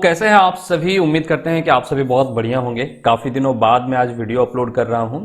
कैसे हैं आप सभी। उम्मीद करते हैं कि आप सभी बहुत बढ़िया होंगे। काफ़ी दिनों बाद मैं आज वीडियो अपलोड कर रहा हूं।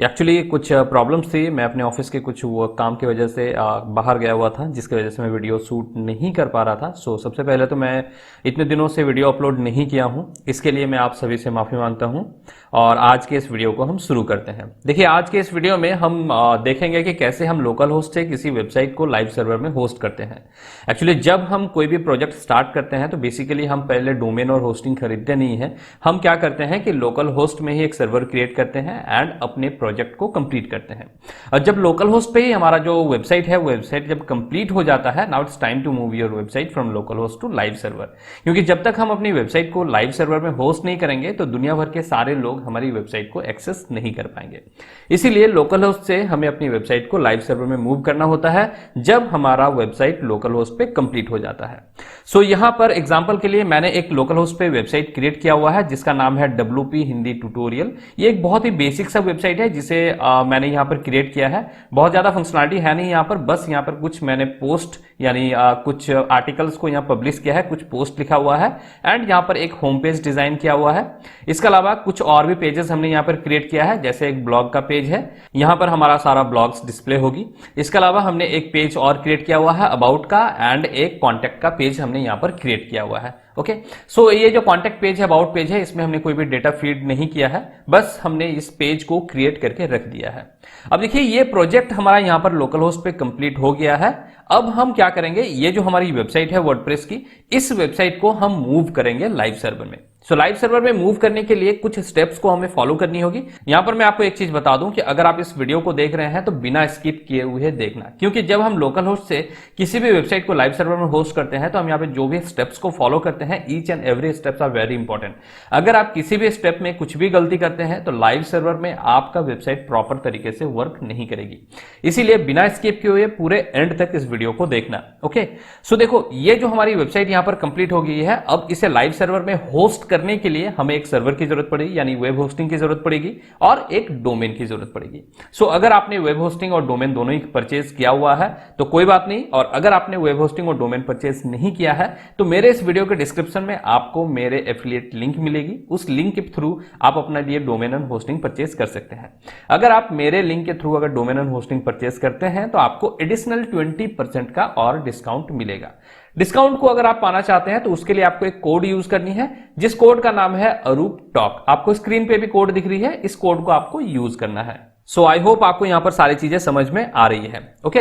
एक्चुअली कुछ प्रॉब्लम्स थी, मैं अपने ऑफिस के कुछ वो काम की वजह से बाहर गया हुआ था, जिसकी वजह से मैं वीडियो शूट नहीं कर पा रहा था। सबसे पहले तो मैं इतने दिनों से वीडियो अपलोड नहीं किया हूं, इसके लिए मैं आप सभी से माफ़ी मांगता हूं। और आज के इस वीडियो को हम शुरू करते हैं। देखिए, आज के इस वीडियो में हम देखेंगे कि कैसे हम लोकल होस्ट से किसी वेबसाइट को लाइव सर्वर में होस्ट करते हैं। एक्चुअली जब हम कोई भी प्रोजेक्ट स्टार्ट करते हैं तो बेसिकली हम पहले डोमेन और होस्टिंग खरीदते नहीं है। हम क्या करते हैं कि लोकल होस्ट में ही एक सर्वर क्रिएट करते हैं एंड अपने प्रोजेक्ट को कंप्लीट करते हैं। और जब लोकल होस्ट पे ही हमारा जो वेबसाइट है, वेबसाइट जब कंप्लीट हो जाता है, now it's time to move your website from local host to live server. क्योंकि जब तक हम अपनी वेबसाइट को लाइव सर्वर में होस्ट नहीं करेंगे तो दुनिया भर के सारे लोग हमारी वेबसाइट को एक्सेस नहीं कर पाएंगे। इसीलिए लोकल होस्ट से हमें अपनी वेबसाइट को लाइव सर्वर में मूव करना होता है जब हमारा वेबसाइट लोकल होस्ट पे कंप्लीट हो जाता है। यहां पर एग्जांपल के लिए मैंने एक लोकल होस्ट पे वेबसाइट क्रिएट किया हुआ है जिसका नाम है WP हिंदी ट्यूटोरियल। ये एक बहुत ही बेसिक सा वेबसाइट है जिसे मैंने यहां पर क्रिएट किया है। बहुत ज्यादा फंक्शनलिटी है नहीं यहां पर, बस यहां पर कुछ मैंने पोस्ट यानी कुछ आर्टिकल्स को यहां पब्लिश किया है, कुछ पोस्ट लिखा हुआ है एंड यहां पर एक होम पेज डिजाइन किया हुआ है। इसके अलावा कुछ और भी पेजेस हमने यहां पर क्रिएट किया है, जैसे एक ब्लॉग का पेज है, यहां पर हमारा सारा ब्लॉग्स डिस्प्ले होगी। इसके अलावा हमने एक पेज और क्रिएट किया हुआ है अबाउट का एंड एक कॉन्टैक्ट का पेज हमने यहां पर क्रिएट किया हुआ है। ओके, ये जो कॉन्टैक्ट पेज है, अबाउट पेज है, इसमें हमने कोई भी डेटा फीड नहीं किया है, बस हमने इस पेज को क्रिएट करके रख दिया है। अब देखिए, ये प्रोजेक्ट हमारा यहां पर लोकल होस्ट पे कंप्लीट हो गया है। अब हम क्या करेंगे, ये जो हमारी वेबसाइट है वर्डप्रेस की, इस वेबसाइट को हम मूव करेंगे लाइव सर्वर में। लाइव सर्वर में मूव करने के लिए कुछ स्टेप्स को हमें फॉलो करनी होगी। यहां पर मैं आपको एक चीज बता दूं कि अगर आप इस वीडियो को देख रहे हैं तो बिना स्किप किए हुए देखना, क्योंकि जब हम लोकल होस्ट से किसी भी वेबसाइट को लाइव सर्वर में होस्ट करते हैं तो हम यहाँ पे जो भी स्टेप्स को फॉलो करते हैं, each and every steps are very important. अगर आप किसी भी स्टेप में कुछ भी गलती करते हैं तो लाइव सर्वर में आपका वेबसाइट प्रॉपर तरीके से वर्क नहीं करेगी। इसीलिए बिना स्किप किए हुए पूरे एंड तक इस वीडियो को देखना। ओके, देखो, ये जो हमारी वेबसाइट यहां पर कंप्लीट हो गई है। अब इसे लाइव सर्वर में होस्ट करने के लिए हमें एक सर्वर की जरूरत पड़ेगी, यानी वेब होस्टिंग की जरूरत पड़ेगी और एक डोमेन की जरूरत पड़ेगी। अगर आपने वेब होस्टिंग और डोमेन दोनों ही परचेज किया हुआ है तो कोई बात नहीं, और अगर आपने वेब होस्टिंग और डोमेन परचेज नहीं किया है तो मेरे इस वीडियो के डिस्क्रिप्शन में आपको मेरे एफिलिएट लिंक मिलेगी। उस लिंक के थ्रू आप अपने लिए डोमेन एंड होस्टिंग परचेज कर सकते हैं। अगर आप मेरे लिंक के थ्रू अगर डोमेन एंड होस्टिंग परचेज करते हैं तो आपको एडिशनल 20% का और डिस्काउंट मिलेगा। डिस्काउंट को अगर आप पाना चाहते हैं तो उसके लिए आपको एक कोड यूज करनी है, जिस कोड का नाम है अरूप टॉक। आपको स्क्रीन पे भी कोड दिख रही है, इस कोड को आपको यूज करना है। आई होप आपको यहां पर सारी चीजें समझ में आ रही है। ओके,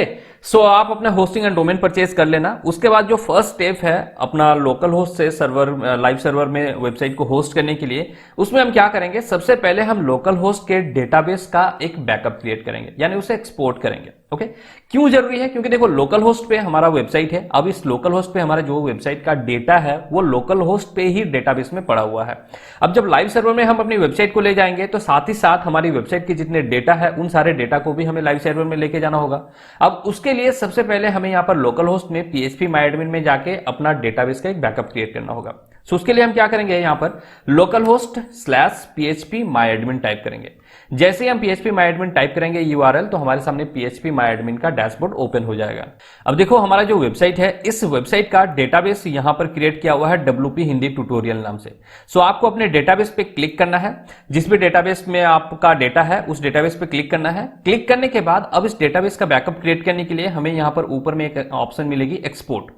आप अपना होस्टिंग एंड डोमेन परचेज कर लेना। उसके बाद जो फर्स्ट स्टेप है अपना लोकल होस्ट से सर्वर लाइव सर्वर में वेबसाइट को होस्ट करने के लिए, उसमें हम क्या करेंगे, सबसे पहले हम लोकल होस्ट के डेटाबेस का एक बैकअप क्रिएट करेंगे, यानी उसे एक्सपोर्ट करेंगे। ओके, क्यों जरूरी है, क्योंकि देखो लोकल होस्ट पे हमारा वेबसाइट है। अब इस लोकल होस्ट पे हमारा जो वेबसाइट का डेटा है वो लोकल होस्ट पे ही डेटाबेस में पड़ा हुआ है। अब जब लाइव सर्वर में हम अपनी वेबसाइट को ले जाएंगे तो साथ ही साथ हमारी वेबसाइट के जितने डेटा है उन सारे डेटा को भी हमें लाइव सर्वर में लेके जाना होगा। अब उसके लिए सबसे पहले हमें यहां पर लोकल होस्ट में PHP MyAdmin में जाके अपना डेटाबेस का एक बैकअप क्रिएट करना होगा। उसके लिए हम क्या करेंगे, यहां पर localhost/php myadmin टाइप करेंगे। जैसे ही हम PHP MyAdmin टाइप करेंगे URL, तो हमारे सामने PHP MyAdmin का डैशबोर्ड ओपन हो जाएगा। अब देखो, हमारा जो वेबसाइट है, इस वेबसाइट का डेटाबेस यहां पर क्रिएट किया हुआ है WP हिंदी ट्यूटोरियल नाम से। आपको अपने डेटाबेस पे क्लिक करना है, जिस भी डेटाबेस में आपका डेटा है उस डेटाबेस पे क्लिक करना है। क्लिक करने के बाद अब इस डेटाबेस का बैकअप क्रिएट करने के लिए हमें यहां पर ऊपर में एक ऑप्शन मिलेगी एक्सपोर्ट।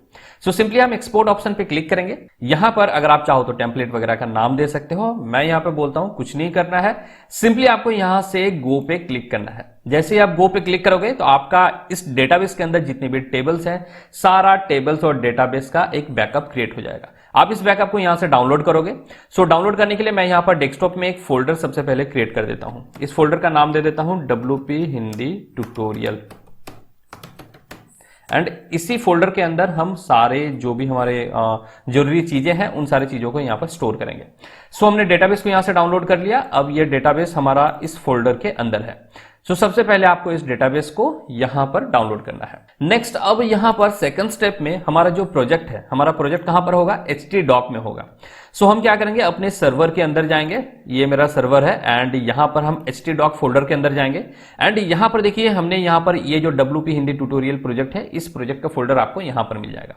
सिंपली हम एक्सपोर्ट ऑप्शन पे क्लिक करेंगे। यहां पर अगर आप चाहो तो टेम्पलेट वगैरह का नाम दे सकते हो। मैं यहां पे बोलता हूं कुछ नहीं करना है, सिंपली आपको यहां से गो पे क्लिक करना है। जैसे ही आप गो पे क्लिक करोगे तो आपका इस डेटाबेस के अंदर जितने भी टेबल्स हैं, सारा टेबल्स और डेटाबेस का एक बैकअप क्रिएट हो जाएगा। आप इस बैकअप को यहां से डाउनलोड करोगे। डाउनलोड करने के लिए मैं यहां पर डेस्कटॉप में एक फोल्डर सबसे पहले क्रिएट कर देता हूं। इस फोल्डर का नाम दे देता हूं WP हिंदी ट्यूटोरियल एंड इसी फोल्डर के अंदर हम सारे जो भी हमारे जरूरी चीजें हैं उन सारी चीजों को यहां पर स्टोर करेंगे। हमने डेटाबेस को यहां से डाउनलोड कर लिया। अब ये डेटाबेस हमारा इस फोल्डर के अंदर है। सो सबसे पहले आपको इस डेटाबेस को यहां पर डाउनलोड करना है। नेक्स्ट, अब यहां पर सेकंड स्टेप में हमारा जो प्रोजेक्ट है, हमारा प्रोजेक्ट कहां पर होगा, htdoc में होगा। सो हम क्या करेंगे, अपने सर्वर के अंदर जाएंगे, ये मेरा सर्वर है, एंड यहां पर हम htdoc फोल्डर के अंदर जाएंगे, एंड यहां पर देखिए हमने यहां पर ये जो WP हिंदी ट्यूटोरियल प्रोजेक्ट है, इस प्रोजेक्ट का फोल्डर आपको यहां पर मिल जाएगा।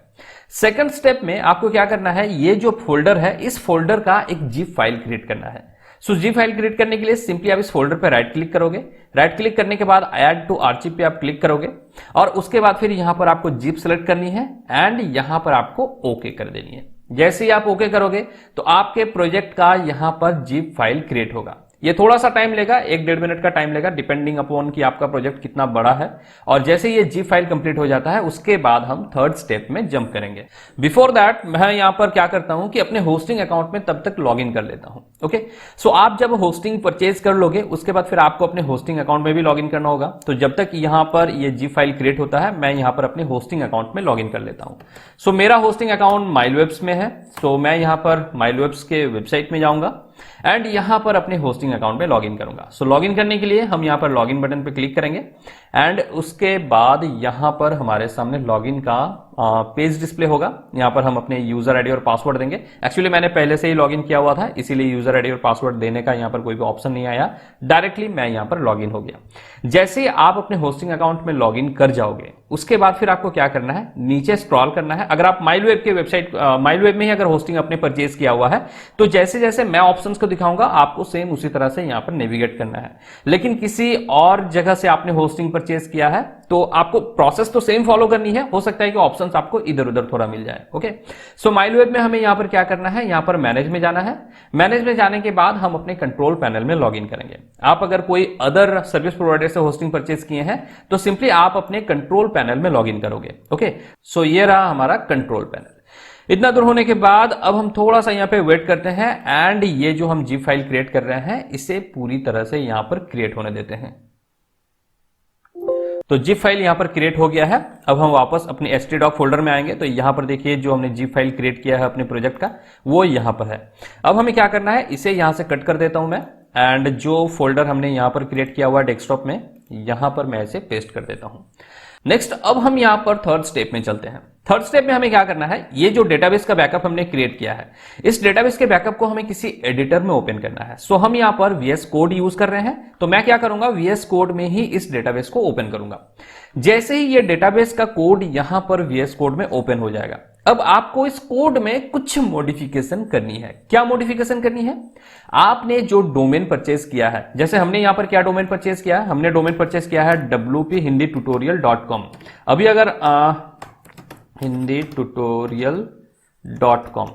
सेकंड स्टेप में आपको क्या करना है, ये जो फोल्डर है, इस फोल्डर का एक जिप फाइल क्रिएट करना है। सो जिप फाइल क्रिएट करने के लिए सिंपली आप इस फोल्डर पर राइट क्लिक करोगे, राइट क्लिक करने के बाद ऐड टू आर्चिव पे आप क्लिक करोगे, और उसके बाद फिर यहां पर आपको जिप सेलेक्ट करनी है, एंड यहां पर आपको ओके कर देनी है। जैसे ही आप ओके करोगे तो आपके प्रोजेक्ट का यहां पर जिप फाइल क्रिएट होगा। ये थोड़ा सा टाइम लेगा, 1-1.5 मिनट का टाइम लेगा, डिपेंडिंग अपॉन कि आपका प्रोजेक्ट कितना बड़ा है। और जैसे ये जिप फाइल कंप्लीट हो जाता है, उसके बाद हम थर्ड स्टेप में जंप करेंगे। बिफोर दैट मैं यहां पर क्या करता हूं कि अपने होस्टिंग अकाउंट में तब तक लॉग इन कर लेता हूं। ओके, सो आप जब होस्टिंग परचेज कर लोगे, उसके बाद फिर आपको अपने होस्टिंग अकाउंट में भी लॉग इन करना होगा। तो जब तक यहां पर ये जिप फाइल क्रिएट होता है, मैं यहां पर अपने होस्टिंग अकाउंट में लॉग इन कर लेता हूं। सो मेरा होस्टिंग अकाउंट माइलवेब्स में है, सो मैं यहां पर माइलवेब्स के वेबसाइट में जाऊंगा एंड यहां पर अपने होस्टिंग अकाउंट में लॉगिन करूंगा। सो लॉगिन करने के लिए हम यहां पर लॉगिन बटन पे क्लिक करेंगे, एंड उसके बाद यहां पर हमारे सामने लॉगिन का पेज डिस्प्ले होगा। यहां पर हम अपने यूजर आईडी और पासवर्ड देंगे। एक्चुअली मैंने पहले से ही लॉगिन किया हुआ था, इसीलिए यूजर आईडी और पासवर्ड देने का यहां पर कोई भी ऑप्शन नहीं आया, डायरेक्टली मैं यहां पर लॉगिन हो गया। जैसे आप अपने होस्टिंग अकाउंट में लॉगिन कर जाओगे, उसके बाद फिर आपको क्या करना है, नीचे स्क्रॉल करना है। अगर आप माइलवेब के वेबसाइट माइलवेब में ही अगर होस्टिंग अपने परचेज किया हुआ है, तो जैसे जैसे मैं ऑप्शंस को दिखाऊंगा, आपको सेम उसी तरह से यहां पर नेविगेट करना है। लेकिन किसी और जगह से आपने होस्टिंग परचेज किया है, तो आपको प्रोसेस तो सेम फॉलो करनी है। हो सकता है कि ऑप्शंस आपको इधर उधर थोड़ा मिल जाए। ओके, सो माइलवेब में हमें यहां पर क्या करना है, यहां पर मैनेज में जाना है। मैनेज में जाने के बाद हम अपने कंट्रोल पैनल में लॉगिन करेंगे। आप अगर कोई अदर सर्विस प्रोवाइडर से होस्टिंग परचेज किए हैं, तो सिंपली आप अपने कंट्रोल पैनल में लॉगिन करोगे। ओके, सो ये रहा हमारा कंट्रोल पैनल। इतना दूर होने के बाद अब हम थोड़ा सा यहां पे वेट करते हैं, एंड ये जो हम जिप फाइल क्रिएट कर रहे हैं, इसे पूरी तरह से यहां पर क्रिएट होने देते हैं। तो जिप फाइल यहां पर क्रिएट हो गया है। अब हम वापस अपने htdoc फोल्डर में आएंगे, तो यहां पर देखिए जो हमने जिप फाइल क्रिएट किया है अपने प्रोजेक्ट का, वो यहां पर है। अब हमें क्या करना है, इसे यहां से कट कर देता हूं मैं, एंड जो फोल्डर हमने यहां पर क्रिएट किया हुआ है डेस्कटॉप में, यहां पर मैं इसे पेस्ट कर देता हूं। नेक्स्ट, अब हम यहां पर थर्ड स्टेप में चलते हैं। थर्ड स्टेप में हमें क्या करना है, ये जो डेटाबेस का बैकअप हमने क्रिएट किया है, इस डेटाबेस के बैकअप को हमें किसी एडिटर में ओपन करना है। सो हम यहां पर VS कोड यूज कर रहे हैं, तो मैं क्या करूंगा, VS कोड में ही इस डेटाबेस को ओपन करूंगा। जैसे ही ये डेटाबेस का कोड यहां पर VS कोड में ओपन हो जाएगा, अब आपको इस कोड में कुछ मॉडिफिकेशन करनी है। क्या मॉडिफिकेशन करनी है, आपने जो डोमेन परचेज किया है, जैसे हमने यहां पर क्या डोमेन परचेज किया है, हमने डोमेन परचेज किया है wphinditutorial.com। अभी अगर hinditutorial.com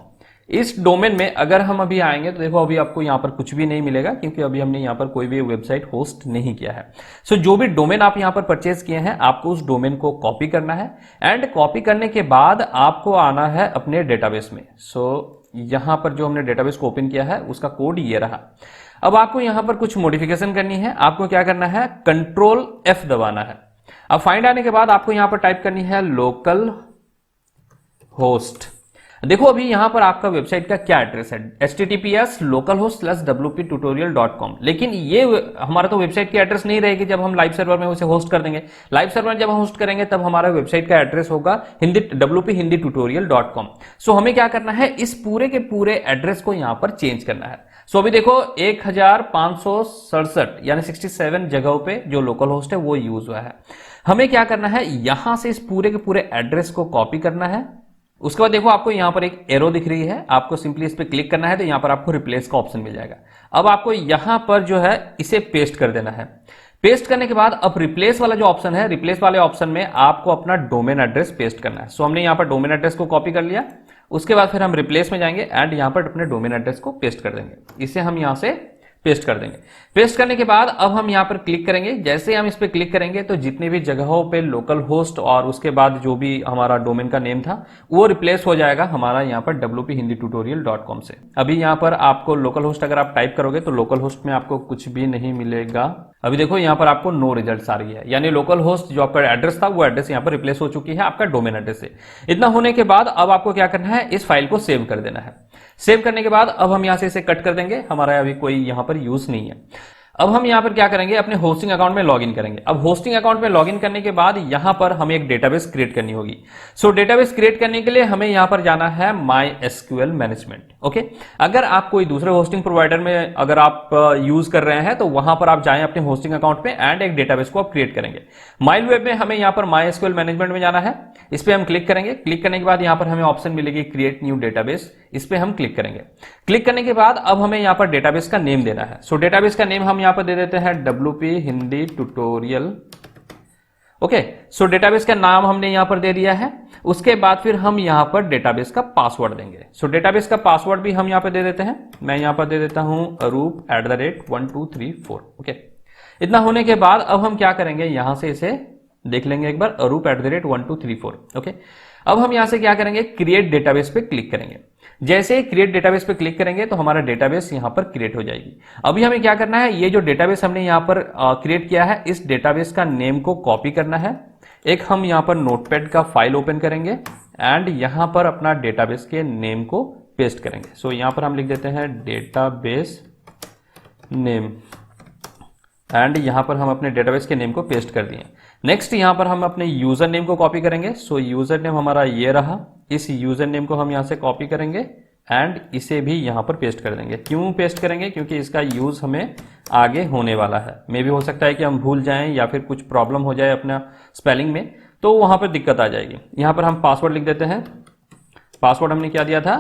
इस डोमेन में अगर हम अभी आएंगे, तो देखो अभी आपको यहां पर कुछ भी नहीं मिलेगा, क्योंकि अभी हमने यहां पर कोई भी वेबसाइट होस्ट नहीं किया है। सो जो भी डोमेन आप यहां पर परचेज किए हैं, आपको उस डोमेन को कॉपी करना है, एंड कॉपी करने के बाद आपको आना है अपने डेटाबेस में। सो यहां पर जो हमने डेटाबेस को ओपन किया है, उसका कोड ये रहा। अब आपको यहां पर कुछ मॉडिफिकेशन करनी है। आपको क्या करना है, कंट्रोल F दबाना है। अब फाइंड आने के बाद आपको यहां पर टाइप करनी है लोकल होस्ट। देखो अभी यहां पर आपका वेबसाइट का क्या एड्रेस है, https://wptutorial.com, लेकिन ये हमारा तो वेबसाइट की एड्रेस नहीं रहेगी जब हम लाइव सर्वर में उसे होस्ट कर देंगे। लाइव सर्वर जब हम होस्ट करेंगे, तब हमारा वेबसाइट का एड्रेस होगा wphinditutorial.com। सो हमें क्या करना है, इस पूरे के पूरे एड्रेस को यहां पर चेंज करना है। सो अभी देखो 1567 यानी 67 जगहों पे जो लोकल होस्ट है वो यूज हुआ है। हमें क्या करना है, यहां से इस पूरे के पूरे एड्रेस को कॉपी करना है। उसके बाद देखो आपको यहां पर एक एरो दिख रही है, आपको सिंपली इस पर क्लिक करना है, तो यहां पर आपको रिप्लेस का ऑप्शन मिल जाएगा। अब आपको यहां पर जो है इसे पेस्ट कर देना है। पेस्ट करने के बाद अब रिप्लेस वाला जो ऑप्शन है, रिप्लेस वाले ऑप्शन में आपको अपना डोमेन एड्रेस पेस्ट करना है। सो हमने यहां पर डोमेन एड्रेस को कॉपी कर लिया। उसके बाद फिर हम रिप्लेस में जाएंगे एंड यहां पर अपने डोमेन एड्रेस को पेस्ट कर देंगे। इसे हम यहां से पेस्ट कर देंगे। पेस्ट करने के बाद अब हम यहां पर क्लिक करेंगे। जैसे हम इस पर क्लिक करेंगे, तो जितनी भी जगहों पे लोकल होस्ट और उसके बाद जो भी हमारा डोमेन का नेम था, वो रिप्लेस हो जाएगा हमारा यहां पर wphinditutorial.com से। अभी यहां पर आपको लोकल होस्ट अगर आप टाइप करोगे, तो लोकल होस्ट में आपको कुछ भी नहीं मिलेगा। अभी देखो यहां पर आपको नो रिजल्ट आ रही है, यानी लोकल होस्ट जो आपका एड्रेस था, वो एड्रेस यहां पर रिप्लेस हो चुकी है आपका डोमेन एड्रेस से। इतना होने के बाद अब आपको क्या करना है, इस फाइल को सेव कर देना है। सेव करने के बाद अब हम यहां से इसे कट कर देंगे, हमारा अभी कोई यहां पर यूज नहीं है। अब हम यहाँ पर क्या करेंगे, अपने होस्टिंग अकाउंट में लॉगिन करेंगे। अब होस्टिंग अकाउंट में लॉगिन करने के बाद यहाँ पर हमें एक डेटाबेस क्रिएट करनी होगी। सो डेटाबेस क्रिएट करने के लिए हमें यहाँ पर जाना है MySQL मैनेजमेंट। ओके, अगर आप कोई दूसरे होस्टिंग प्रोवाइडर में अगर आप यूज कर रहे हैं तो वहां पर आप जाएं अपने होस्टिंग अकाउंट पे एंड एक डेटाबेस को आप क्रिएट करेंगे। माइलवेब में हमें यहाँ पर MySQL मैनेजमेंट में जाना है, इस पे हम क्लिक करेंगे। क्लिक करने के बाद यहाँ पर हमें ऑप्शन मिलेगी क्रिएट न्यू डेटाबेस, इस पे हम क्लिक करेंगे। क्लिक करने के बाद अब हमें यहाँ पर डेटाबेस का नेम देना है। सो डेटाबेस का नेम हम यहाँ पर दे देते हैं WP हिंदी ट्यूटोरियल। ओके, सो डेटाबेस का नाम हमने यहां पर दे दिया है। उसके बाद फिर हम यहां पर डेटाबेस का पासवर्ड देंगे। सो डेटाबेस का पासवर्ड भी हम यहां पर दे देते हैं। मैं यहां पर दे देता हूं arup@1234। ओके, इतना होने के बाद अब हम क्या करेंगे, यहां से इसे देख लेंगे एक बार, arup@1234। ओके, अब हम यहां से क्या करेंगे, क्रिएट डेटाबेस पे क्लिक करेंगे। जैसे ही क्रिएट डेटाबेस पे क्लिक करेंगे तो हमारा डेटाबेस यहां पर क्रिएट हो जाएगी। अभी हमें क्या करना है, ये जो डेटाबेस हमने यहां पर क्रिएट किया है, इस डेटाबेस का नेम को कॉपी करना है। एक हम यहां पर नोटपैड का फाइल ओपन करेंगे एंड यहां पर अपना डेटाबेस के नेम को पेस्ट करेंगे। सो यहां पर हम लिख देते हैं डेटाबेस नेम एंड यहां पर हम अपने डेटाबेस के नेम को पेस्ट कर दिए। नेक्स्ट यहां पर हम अपने यूजर नेम को कॉपी करेंगे। सो यूजर नेम हमारा ये रहा, इस यूजर नेम को हम यहां से कॉपी करेंगे एंड इसे भी यहां पर पेस्ट कर देंगे। क्यों पेस्ट करेंगे, क्योंकि इसका यूज हमें आगे होने वाला है। मे भी हो सकता है कि हम भूल जाएं या फिर कुछ प्रॉब्लम हो जाए अपना स्पेलिंग में, तो वहां पर दिक्कत आ जाएगी। यहां पर हम पासवर्ड लिख देते हैं। पासवर्ड हमने क्या दिया था,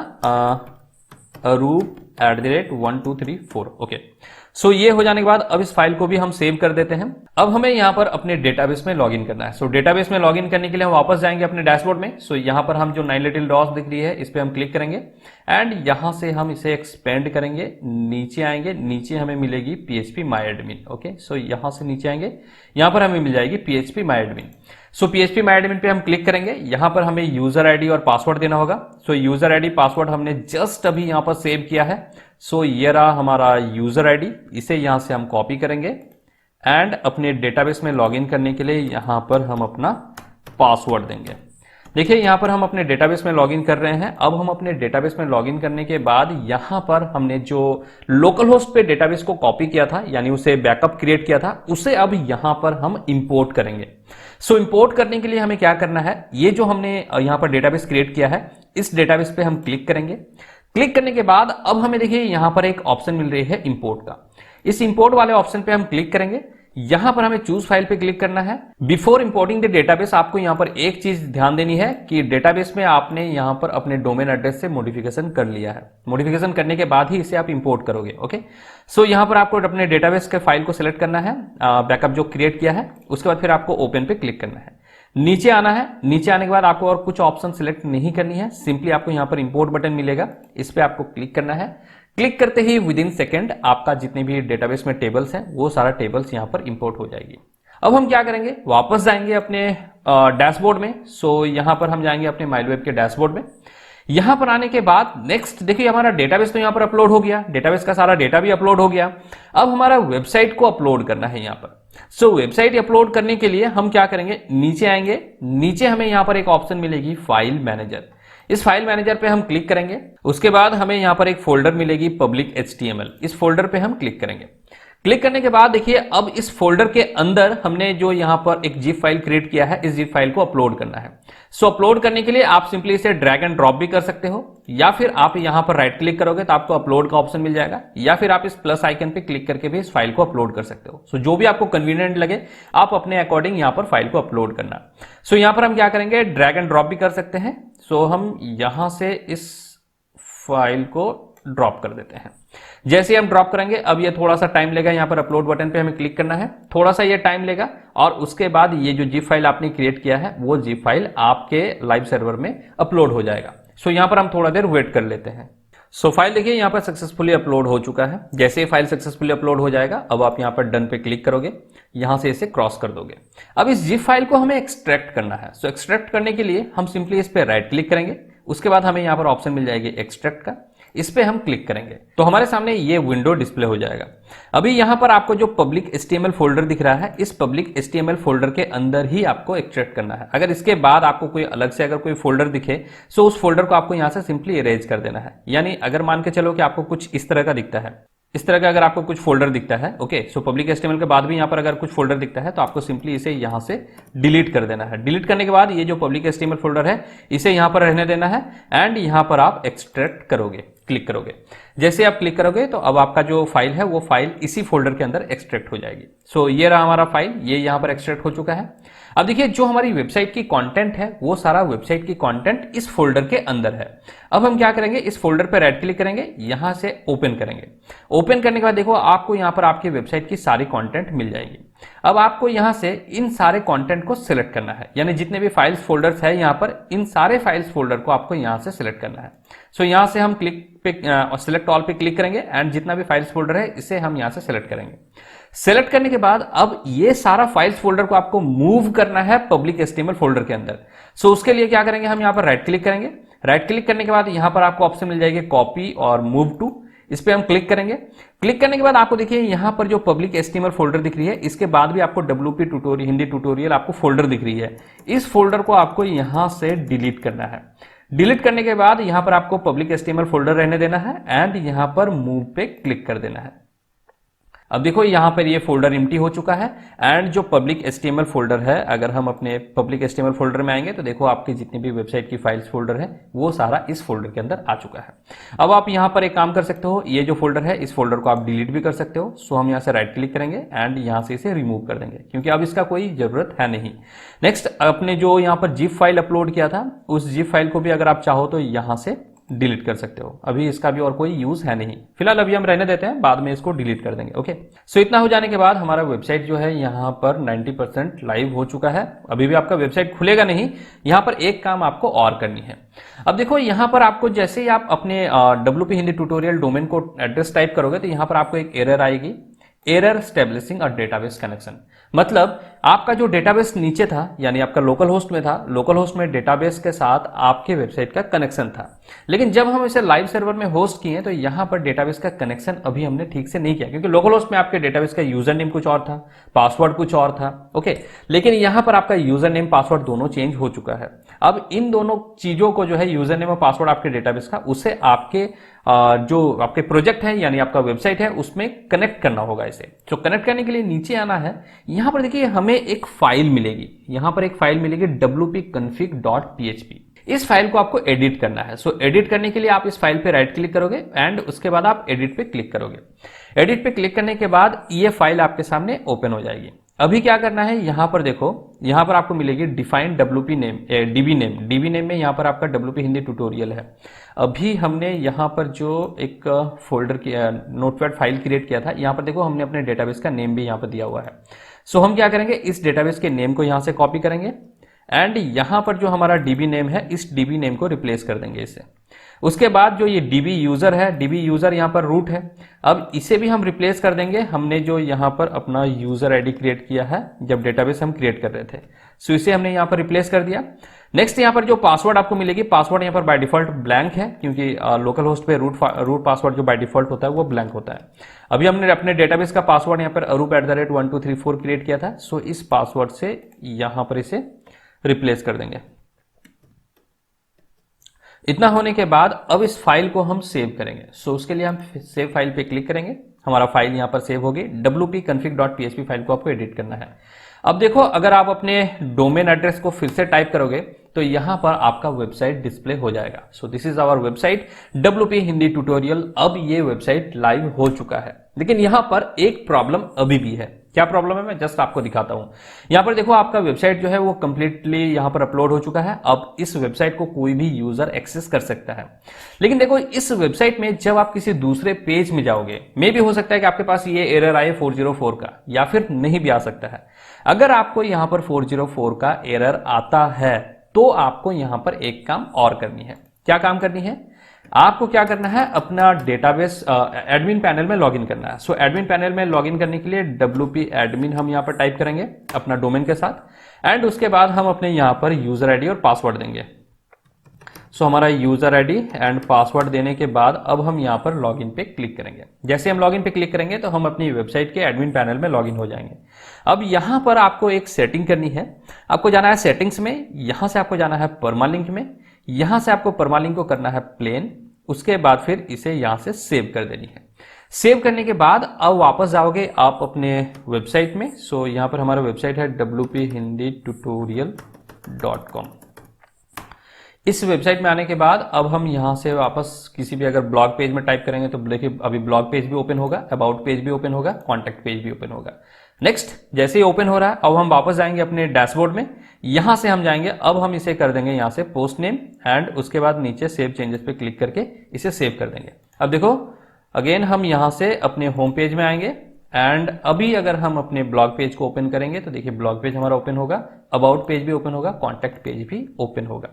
arup@1234। ओके, सो ये हो जाने के बाद अब इस फाइल को भी हम सेव कर देते हैं। अब हमें यहाँ पर अपने डेटाबेस में लॉगिन करना है। सो डेटाबेस में लॉगिन करने के लिए हम वापस जाएंगे अपने डैशबोर्ड में। सो यहाँ पर हम जो 9 लिटिल डॉट्स दिख रही है इस पे हम क्लिक करेंगे एंड यहाँ से हम इसे एक्सपेंड करेंगे। नीचे आएंगे, नीचे हमें मिलेगी PHP My Admin। ओके, सो यहाँ से नीचे आएंगे, यहाँ पर हमें मिल जाएगी PHP My Admin। So PHP My Admin पे हम क्लिक करेंगे। यहाँ पर हमें यूजर आईडी और पासवर्ड देना होगा। सो यूजर आईडी पासवर्ड हमने जस्ट अभी यहाँ पर सेव किया है। सो ये रहा हमारा यूजर आईडी, इसे यहां से हम कॉपी करेंगे एंड अपने डेटाबेस में लॉगिन करने के लिए यहां पर हम अपना पासवर्ड देंगे। देखिए यहां पर हम अपने डेटाबेस में लॉगिन कर रहे हैं। अब हम अपने डेटाबेस में लॉगिन करने के बाद यहां पर हमने जो लोकल होस्ट पे डेटाबेस को कॉपी किया था, यानी उसे बैकअप क्रिएट किया था, उसे अब यहां पर हम इंपोर्ट करेंगे। सो इंपोर्ट करने के लिए हमें क्या करना है, ये जो हमने यहां पर डेटाबेस क्रिएट किया है, इस डेटाबेस पे हम क्लिक करेंगे। क्लिक करने के बाद अब हमें देखिए यहां पर एक ऑप्शन मिल रही है इंपोर्ट का। इस इंपोर्ट वाले ऑप्शन पे हम क्लिक करेंगे। यहां पर हमें चूज फाइल पे क्लिक करना है। बिफोर इंपोर्टिंग द डेटाबेस आपको यहां पर एक चीज ध्यान देनी है कि डेटाबेस में आपने यहां पर अपने डोमेन एड्रेस से मॉडिफिकेशन कर लिया है। मॉडिफिकेशन करने के बाद ही इसे आप इंपोर्ट करोगे। ओके, सो यहां पर आपको अपने डेटाबेस के फाइल को सिलेक्ट करना है, बैकअप जो क्रिएट किया है। उसके बाद फिर आपको ओपन पे क्लिक करना है, नीचे आना है। नीचे आने के बाद आपको और कुछ ऑप्शन सिलेक्ट नहीं करनी है, सिंपली आपको यहां पर इंपोर्ट बटन मिलेगा, इस पे आपको क्लिक करना है। क्लिक करते ही विद इन सेकेंड आपका जितने भी डेटाबेस में टेबल्स हैं वो सारा टेबल्स यहां पर इंपोर्ट हो जाएगी। अब हम क्या करेंगे, वापस जाएंगे अपने डैशबोर्ड में। सो यहां पर हम जाएंगे अपने माइलवेब के डैशबोर्ड में। यहां पर आने के बाद नेक्स्ट देखिए हमारा डेटाबेस तो यहां पर अपलोड हो गया, डेटाबेस का सारा डेटा भी अपलोड हो गया। अब हमारा वेबसाइट को अपलोड करना है यहां पर। सो वेबसाइट अपलोड करने के लिए हम क्या करेंगे, नीचे आएंगे। नीचे हमें यहां पर एक ऑप्शन मिलेगी फाइल मैनेजर। इस फाइल मैनेजर पे हम क्लिक करेंगे। उसके बाद हमें यहां पर एक फोल्डर मिलेगी पब्लिक HTML, इस फोल्डर पे हम क्लिक करेंगे। क्लिक करने के बाद देखिए अब इस फोल्डर के अंदर हमने जो यहां पर एक जिप फाइल क्रिएट किया है, इस जिप फाइल को अपलोड करना है। सो अपलोड करने के लिए आप सिंपली इसे ड्रैग एंड ड्रॉप भी कर सकते हो, या फिर आप यहां पर राइट क्लिक करोगे तो आपको अपलोड का ऑप्शन मिल जाएगा, या फिर आप इस प्लस आइकन पे क्लिक करके भी इस फाइल को अपलोड कर सकते हो। सो जो भी आपको कन्वीनियंट लगे आप अपने अकॉर्डिंग यहां पर फाइल को अपलोड करना। सो यहां पर हम क्या करेंगे, ड्रैग एंड ड्रॉप भी कर सकते हैं। सो हम यहां से इस फाइल को ड्रॉप कर देते हैं। जैसे ही हम ड्रॉप करेंगे अब ये थोड़ा सा टाइम लेगा, यहां पर अपलोड बटन पे हमें क्लिक करना है, थोड़ा सा ये टाइम लेगा और उसके बाद ये जो जिप फाइल आपने क्रिएट किया है वो जिप फाइल आपके लाइव सर्वर में अपलोड हो जाएगा। सो यहां पर हम थोड़ा देर वेट कर लेते हैं। सो फाइल देखिए यहां पर सक्सेसफुली अपलोड हो चुका है। जैसे ही फाइल सक्सेसफुली अपलोड हो जाएगा अब आप यहां पर डन पे क्लिक करोगे, यहां से इसे क्रॉस कर दोगे। अब इस जिप फाइल को हमें एक्सट्रैक्ट करना है। सो एक्सट्रैक्ट करने के लिए हम सिंपली इस पे राइट क्लिक करेंगे। उसके बाद हमें यहां पर ऑप्शन मिल जाएगी एक्सट्रैक्ट का, इस पे हम क्लिक करेंगे तो हमारे सामने ये विंडो डिस्प्ले हो जाएगा। अभी यहां पर आपको जो पब्लिक HTML फोल्डर दिख रहा है, इस पब्लिक HTML फोल्डर के अंदर ही आपको एक्सट्रैक्ट करना है। अगर इसके बाद आपको कोई अलग से अगर कोई फोल्डर दिखे सो उस फोल्डर को आपको यहां से सिंपली इरेज कर देना है। यानी अगर मान के चलो कि आपको कुछ इस तरह का दिखता है, इस तरह का अगर आपको कुछ फोल्डर दिखता है, ओके, सो पब्लिक HTML के बाद भी यहाँ पर अगर कुछ फोल्डर दिखता है तो आपको सिंपली इसे यहाँ से डिलीट कर देना है। डिलीट करने के बाद ये जो पब्लिक HTML फोल्डर है इसे यहाँ पर रहने देना है एंड यहाँ पर आप एक्सट्रैक्ट करोगे, क्लिक करोगे। जैसे आप क्लिक करोगे तो अब आपका जो फाइल है वो फाइल इसी फोल्डर के अंदर एक्सट्रैक्ट हो जाएगी। सो ये रहा हमारा फाइल, ये यहाँ पर एक्सट्रैक्ट हो चुका है। अब देखिए जो हमारी वेबसाइट की कंटेंट है वो सारा वेबसाइट की कंटेंट इस फोल्डर के अंदर है। अब हम क्या करेंगे, इस फोल्डर पर राइट क्लिक करेंगे, यहां से ओपन करेंगे। ओपन करने के बाद देखो आपको यहां पर आपकी वेबसाइट की सारी कंटेंट मिल जाएगी। अब आपको यहां से इन सारे कंटेंट को सिलेक्ट करना है, यानी जितने भी फाइल्स फोल्डर्स है यहां पर, इन सारे फाइल्स फोल्डर को आपको यहां से सिलेक्ट करना है। सो यहां से हम क्लिक पे सिलेक्ट ऑल पे क्लिक करेंगे एंड जितना भी फाइल्स फोल्डर है इसे हम यहां से सिलेक्ट करेंगे। सेलेक्ट करने के बाद अब ये सारा फाइल्स फोल्डर को आपको मूव करना है पब्लिक HTML फोल्डर के अंदर। सो उसके लिए क्या करेंगे, हम यहां पर राइट क्लिक करेंगे। राइट क्लिक करने के बाद यहां पर आपको ऑप्शन मिल जाएगी कॉपी और मूव टू, इस पे हम क्लिक करेंगे। क्लिक करने के बाद आपको देखिए यहां पर जो पब्लिक HTML फोल्डर दिख रही है, इसके बाद भी आपको WP ट्यूटोरियल, हिंदी ट्यूटोरियल आपको फोल्डर दिख रही है। इस फोल्डर को आपको यहां से डिलीट करना है। डिलीट करने के बाद यहां पर आपको पब्लिक HTML फोल्डर रहने देना है एंड यहां पर मूव पे क्लिक कर देना है। अब देखो यहां पर ये फोल्डर एम्प्टी हो चुका है एंड जो पब्लिक HTML फोल्डर है, अगर हम अपने पब्लिक HTML फोल्डर में आएंगे तो देखो आपकी जितनी भी वेबसाइट की फाइल्स फोल्डर है वो सारा इस फोल्डर के अंदर आ चुका है। अब आप यहां पर एक काम कर सकते हो, ये जो फोल्डर है इस फोल्डर को आप डिलीट भी कर सकते हो। सो हम यहां से राइट क्लिक करेंगे एंड यहां से इसे रिमूव कर देंगे क्योंकि अब इसका कोई जरूरत है नहीं। नेक्स्ट, अपने जो यहां पर जिप फाइल अपलोड किया था उस जिप फाइल को भी अगर आप चाहो तो यहां से डिलीट कर सकते हो। अभी इसका भी और कोई यूज है नहीं, फिलहाल अभी हम रहने देते हैं, बाद में इसको डिलीट कर देंगे। ओके, सो इतना हो जाने के बाद हमारा वेबसाइट जो है यहाँ पर 90% लाइव हो चुका है। अभी भी आपका वेबसाइट खुलेगा नहीं, यहाँ पर एक काम आपको और करनी है। अब देखो यहाँ पर आपको जैसे ही आप अपने WP हिंदी ट्यूटोरियल डोमेन को एड्रेस टाइप करोगे तो यहाँ पर आपको एक एरर आएगी, error establishing a database connection. मतलब आपका जो डेटाबेस नीचे था, यानी आपका लोकल होस्ट में था, लोकल होस्ट में डेटाबेस के साथ आपके वेबसाइट का कनेक्शन था, लेकिन जब हम इसे लाइव सर्वर में होस्ट किए तो यहां पर डेटाबेस का कनेक्शन अभी हमने ठीक से नहीं किया क्योंकि लोकल होस्ट में आपके डेटाबेस का यूजर नेम कुछ और था, पासवर्ड कुछ और था। ओके, लेकिन यहां पर आपका यूजर नेम पासवर्ड दोनों चेंज हो चुका है। अब इन दोनों चीजों को जो है, यूजर नेम और पासवर्ड आपके डेटाबेस का, उसे आपके जो आपके प्रोजेक्ट है यानी आपका वेबसाइट है उसमें कनेक्ट करना होगा। इसे तो कनेक्ट करने के लिए नीचे आना है। यहां पर देखिए हमें एक फाइल मिलेगी, यहां पर एक फाइल मिलेगी wp-config.php। इस फाइल को आपको एडिट करना है। सो एडिट करने के लिए आप इस फाइल पे राइट क्लिक करोगे एंड उसके बाद आप एडिट पे क्लिक करोगे। एडिट पे क्लिक करने के बाद ये फाइल आपके सामने ओपन हो जाएगी। अभी क्या करना है, यहां पर देखो, यहां पर आपको मिलेगी define WP name, DB name में यहां पर आपका WP हिंदी ट्यूटोरियल है। अभी हमने यहां पर जो एक फोल्डर की नोटपैड फाइल क्रिएट किया था, यहां पर देखो हमने अपने डेटाबेस का नेम भी यहां पर दिया हुआ है। सो हम क्या करेंगे, इस डेटाबेस के नेम को यहां से कॉपी करेंगे एंड यहां पर जो हमारा DB नेम है इस DB नेम को रिप्लेस कर देंगे इससे। उसके बाद जो ये DB यूजर है, DB यूजर यहां पर रूट है, अब इसे भी हम रिप्लेस कर देंगे। हमने जो यहां पर अपना यूजर आईडी क्रिएट किया है जब डेटाबेस हम क्रिएट कर रहे थे, सो इसे हमने यहां पर रिप्लेस कर दिया। नेक्स्ट यहां पर जो पासवर्ड आपको मिलेगी, पासवर्ड यहां पर बाय डिफॉल्ट ब्लैंक है क्योंकि लोकल होस्ट पे रूट पासवर्ड जो बाय डिफॉल्ट होता है वो ब्लैंक होता है। अभी हमने अपने डेटाबेस का पासवर्ड यहां पर arup@1234 क्रिएट किया था। सो इस पासवर्ड से यहां पर इसे रिप्लेस कर देंगे। इतना होने के बाद अब इस फाइल को हम सेव करेंगे। सो उसके लिए हम सेव फाइल पे क्लिक करेंगे, हमारा फाइल यहां पर सेव होगी। wp-config.php फाइल को आपको एडिट करना है। अब देखो अगर आप अपने डोमेन एड्रेस को फिर से टाइप करोगे तो यहां पर आपका वेबसाइट डिस्प्ले हो जाएगा। So this is our website WP Hindi tutorial. अब ये वेबसाइट लाइव हो चुका है, लेकिन यहां पर एक प्रॉब्लम अभी भी है। क्या प्रॉब्लम है, मैं जस्ट आपको दिखाता हूं। यहां पर देखो आपका वेबसाइट जो है वो कंप्लीटली यहां पर अपलोड हो चुका है। अब इस वेबसाइट को कोई भी यूजर एक्सेस कर सकता है, लेकिन देखो इस वेबसाइट में जब आप किसी दूसरे पेज में जाओगे, मे भी हो सकता है कि आपके पास ये एरर आए 404 का, या फिर नहीं भी आ सकता है। अगर आपको यहां पर 404 का एरर आता है तो आपको यहां पर एक काम और करनी है। क्या काम करनी है, आपको क्या करना है, अपना डेटाबेस एडमिन पैनल में लॉगिन करना है। सो एडमिन पैनल में लॉगिन करने के लिए WP एडमिन हम यहां पर टाइप करेंगे अपना डोमेन के साथ एंड उसके बाद हम अपने यहां पर यूजर आईडी और पासवर्ड देंगे। सो हमारा यूजर आईडी एंड पासवर्ड देने के बाद अब हम यहां पर लॉगिन पे क्लिक करेंगे। जैसे हम लॉगिन पे क्लिक करेंगे तो हम अपनी वेबसाइट के एडमिन पैनल में लॉगिन हो जाएंगे। अब यहां पर आपको एक सेटिंग करनी है। आपको जाना है सेटिंग्स में, यहां से आपको जाना है परमालिंक में, यहां से आपको परमालिंक को करना है प्लेन, उसके बाद फिर इसे यहां से सेव कर देनी है। सेव करने के बाद अब वापस जाओगे आप अपने वेबसाइट में। सो यहाँ पर हमारा वेबसाइट है wphinditutorial.com। इस वेबसाइट में आने के बाद अब हम यहाँ से वापस किसी भी अगर ब्लॉग पेज में टाइप करेंगे तो देखिए अभी ब्लॉग पेज भी ओपन होगा, अबाउट पेज भी ओपन होगा, कॉन्टैक्ट पेज भी ओपन होगा। नेक्स्ट जैसे ही ओपन हो रहा है अब हम वापस जाएंगे अपने डैशबोर्ड में। यहां से हम जाएंगे, अब हम इसे कर देंगे यहां से पोस्ट नेम एंड उसके बाद नीचे सेव चेंजेस पे क्लिक करके इसे सेव कर देंगे। अब देखो अगेन हम यहां से अपने होम पेज में आएंगे एंड अभी अगर हम अपने ब्लॉग पेज को ओपन करेंगे तो देखिए ब्लॉग पेज हमारा ओपन होगा, अबाउट पेज भी ओपन होगा, कॉन्टैक्ट पेज भी ओपन होगा।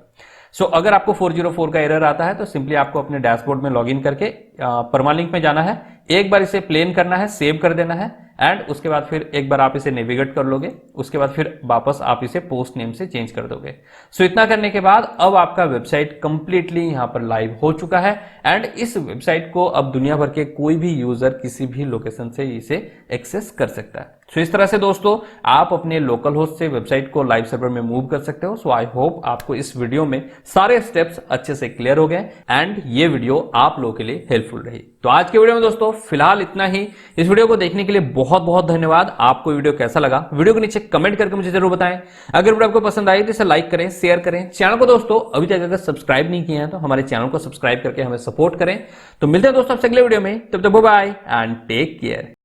सो अगर आपको 404 का एरर आता है तो सिंपली आपको अपने डैशबोर्ड में लॉगिन करके परमालिंक में जाना है, एक बार इसे प्लेन करना है, सेव कर देना है एंड उसके बाद फिर एक बार आप इसे नेविगेट कर लोगे, उसके बाद फिर वापस आप इसे पोस्ट नेम से चेंज कर दोगे। सो इतना करने के बाद अब आपका वेबसाइट कंप्लीटली यहां पर लाइव हो चुका है एंड इस वेबसाइट को अब दुनिया भर के कोई भी यूजर किसी भी लोकेशन से इसे एक्सेस कर सकता है। सो इस तरह से दोस्तों आप अपने लोकल होस्ट से वेबसाइट को लाइव सर्वर में मूव कर सकते हो। सो आई होप आपको इस वीडियो में सारे स्टेप्स अच्छे से क्लियर हो गए एंड ये वीडियो आप लोगों के लिए हेल्पफुल रही। तो आज के वीडियो में दोस्तों फिलहाल इतना ही। इस वीडियो को देखने के लिए बहुत बहुत धन्यवाद। आपको वीडियो कैसा लगा वीडियो के नीचे कमेंट करके मुझे जरूर बताएं। अगर वीडियो आपको पसंद आई तो इसे लाइक करें, शेयर करें। चैनल को दोस्तों अभी तक अगर सब्सक्राइब नहीं किया है तो हमारे चैनल को सब्सक्राइब करके हमें सपोर्ट करें। तो मिलते हैं दोस्तों आपसे अगले वीडियो में, तब तक bye bye and take care.